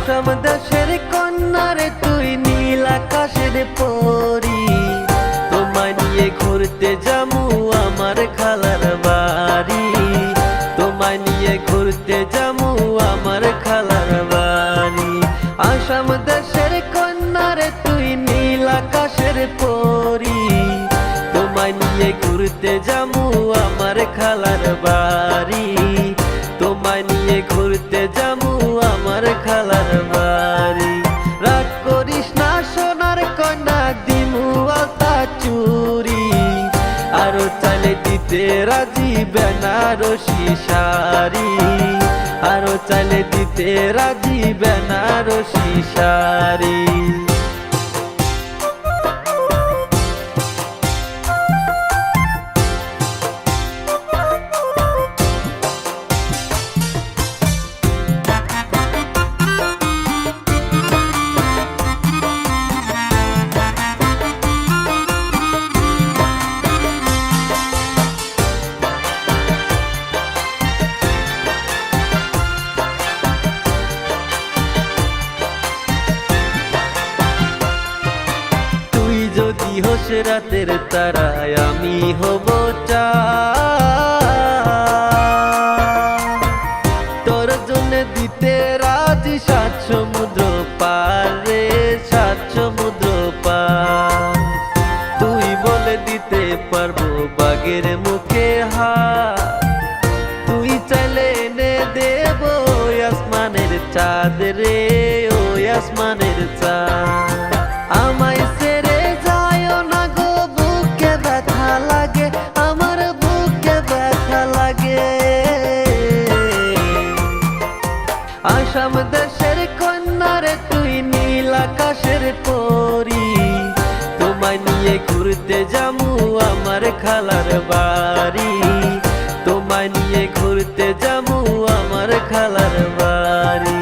আসাম দেশের কন্যারে তুই নীল আকাশের পরি, তোমায় নিয়ে ঘুরতে যামু আমার খালার বাড়ি, তোমায় নিয়ে ঘুরতে যামু আমার খালার বাড়ি। আসাম দেশের কন্যারে তুই নীল আকাশের পরি, তোমায় নিয়ে ঘুরতে যামু আমার খালার বাড়ি, তোমায় নিয়ে ঘুরতে যামু আমার খালার বাড়ি। রাগ করিস না সোনার কন্যা, দিমু আলতা চুরি, আরো চাইলে দিতে রাজি বেনারসি শাড়ি, আরো চাইলে দিতে রাজি বেনারসি শাড়ি। যদি হোস রাতের তারায় আমি হব চাঁদ, তোর জন্য দিতে রাজি সাত সমুদ্র পারে, সাত সমুদ্র পার। তুই বলে দিতে পারবো বাগের মুখে হাত, তুই চাইলে এনে দেব আসমানের চাঁদ রে, ও আসমানের চাঁদ। আমায় ছেড়ে যায়ও না গো, বুকে ব্যথা লাগে, আমার বুকে ব্যথা লাগে। আসাম দেশের কন্যারে তুই নীল আকাশের পরি, তোমায় নিয়ে ঘুরতে যামু আমার খালার বাড়ি, তোমায় নিয়ে ঘুরতে যামু আমার খালার বাড়ি।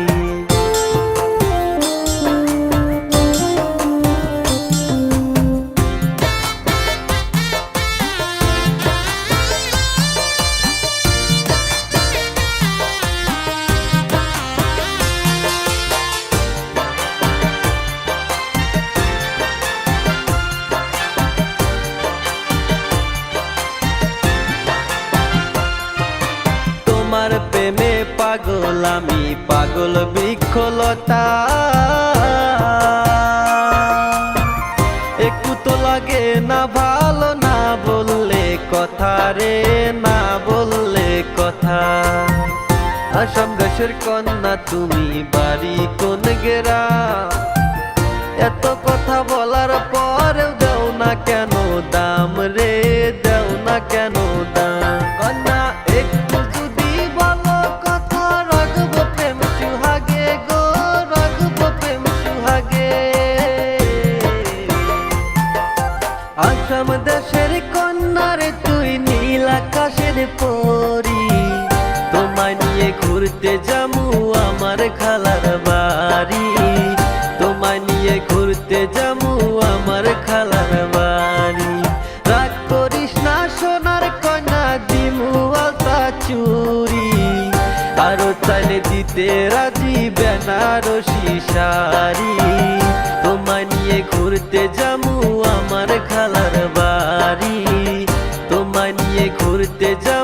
তোমার প্রেমে পাগল আমি, পাগল বৃক্ষলতা, একটু তো লাগে না ভালো, না বললে কথা রে, না বললে কথা। আসাম দেশের কন্যা তুমি, বাড়ি কোন গ্রাম, এত কথা বলার পরেও দেও না কেন দাম রে, দেও না কেন দাম। কন্যা একটু যদি বলো কথা, রাখবো প্রেম সুহাগে গো, রাখবো প্রেম সুহাগে। আসাম দেশের কন্যারে তুই নীল আকাশের পরি, তোমায় নিয়ে ঘুরতে যামু আমার খালার বাড়ি, তোমায় নিয়ে ঘুরতে যামু আমার খালার বাড়ি। রাগ করিস না সোনার কন্যা, দিমু আলতা চুরি, আরো চাইলে দিতে রাজি বেনারসি শাড়ি, তোমায় নিয়ে ঘুরতে যামু আমার খালার বাড়ি, তোমায় নিয়ে ঘুরতে যামু